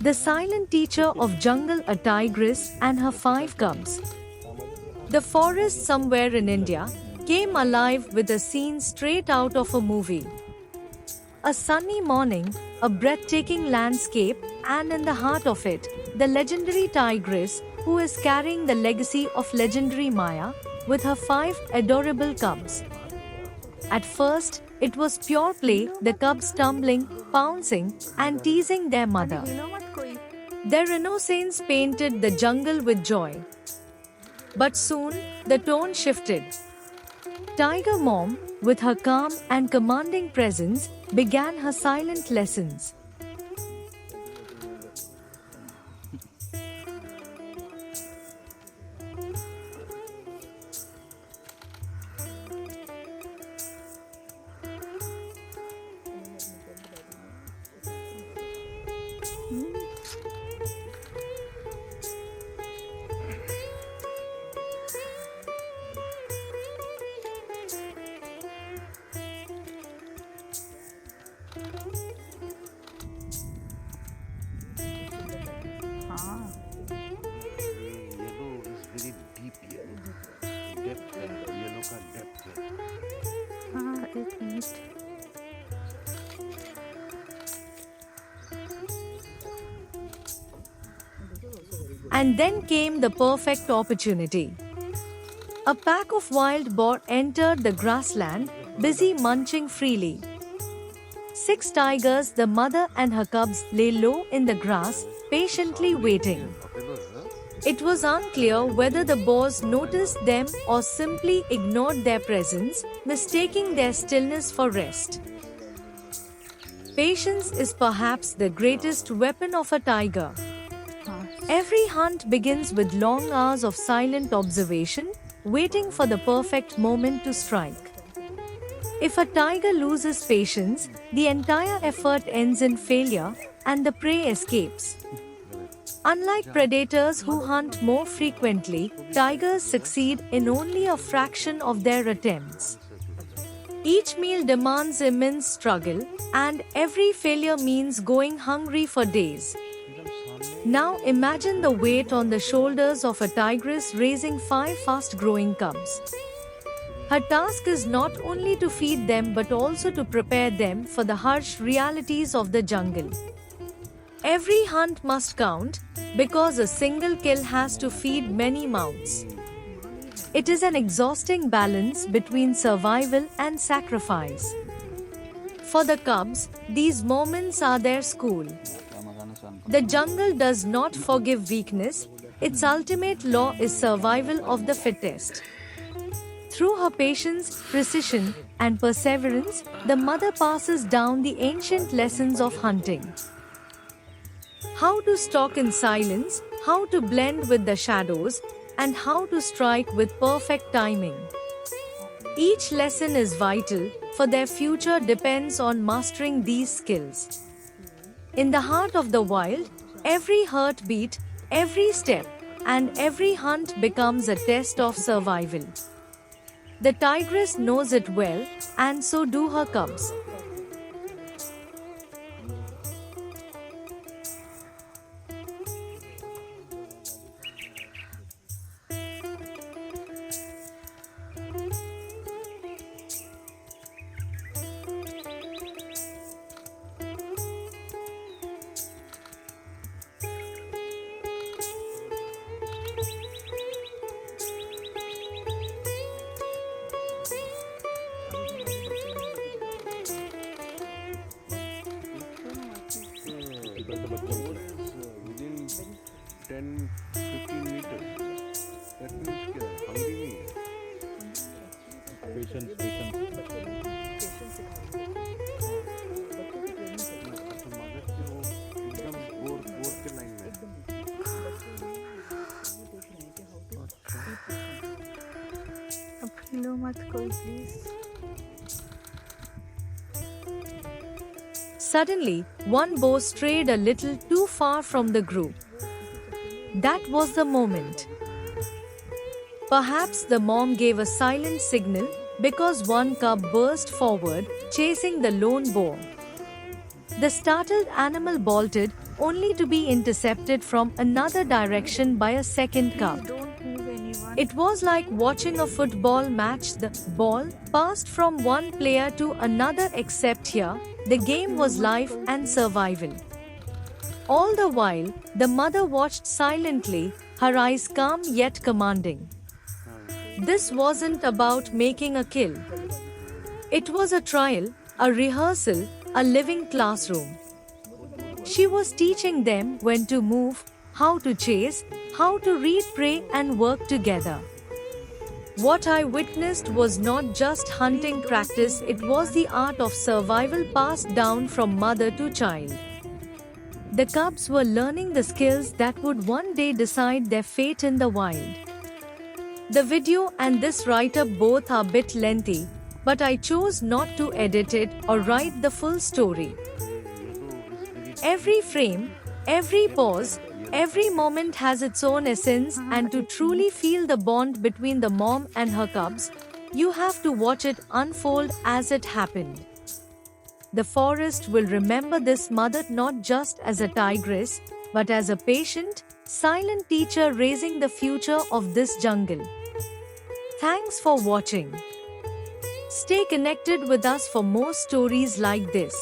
The silent teacher of jungle, a tigress and her 5 cubs. The forest somewhere in India came alive with a scene straight out of a movie. A sunny morning, a breathtaking landscape, and in the heart of it, the legendary tigress who is carrying the legacy of legendary Maya with her 5 adorable cubs. At first, it was pure play, the cubs tumbling, pouncing, and teasing their mother. Their innocence painted the jungle with joy. But soon, the tone shifted. Tiger Mom, with her calm and commanding presence, began her silent lessons. Yellow is very deep yellow. Depth है, yellow का depth है. हाँ एक minute And then came the perfect opportunity. A pack of wild boar entered the grassland, busy munching freely. 6 tigers, the mother and her cubs, lay low in the grass, patiently waiting. It was unclear whether the boars noticed them or simply ignored their presence, mistaking their stillness for rest. Patience is perhaps the greatest weapon of a tiger. Every hunt begins with long hours of silent observation, waiting for the perfect moment to strike. If a tiger loses patience, the entire effort ends in failure and the prey escapes. Unlike predators who hunt more frequently, tigers succeed in only a fraction of their attempts. Each meal demands immense struggle, and every failure means going hungry for days. Now imagine the weight on the shoulders of a tigress raising 5 fast-growing cubs. Her task is not only to feed them but also to prepare them for the harsh realities of the jungle. Every hunt must count, because a single kill has to feed many mouths. It is an exhausting balance between survival and sacrifice. For the cubs, these moments are their school. The jungle does not forgive weakness, its ultimate law is survival of the fittest. Through her patience, precision, and perseverance, the mother passes down the ancient lessons of hunting. How to stalk in silence, how to blend with the shadows, and how to strike with perfect timing. Each lesson is vital, for their future depends on mastering these skills. In the heart of the wild, every heartbeat, every step, and every hunt becomes a test of survival. The tigress knows it well, and so do her cubs. Within 10-15 meters. That means क्या hungry नहीं है. Patience, patience. मगर से वो एकदम bore के line में. अब हिलो मत कोई please Suddenly, one boar strayed a little too far from the group. That was the moment. Perhaps the mom gave a silent signal because one cub burst forward, chasing the lone boar. The startled animal bolted, only to be intercepted from another direction by a second cub. Don't move anyone. It was like watching a football match. The ball passed from one player to another, except here, the game was life and survival. All the while, the mother watched silently, her eyes calm yet commanding. This wasn't about making a kill. It was a trial, a rehearsal, a living classroom. She was teaching them when to move, how to chase, how to read, pray, and work together. What I witnessed was not just hunting practice, it was the art of survival passed down from mother to child. The cubs were learning the skills that would one day decide their fate in the wild. The video and this write-up both are a bit lengthy, but I chose not to edit it or write the full story. Every frame, every pause, every moment has its own essence, and to truly feel the bond between the mom and her cubs, you have to watch it unfold as it happened. The forest will remember this mother not just as a tigress, but as a patient, silent teacher raising the future of this jungle. Thanks for watching. Stay connected with us for more stories like this.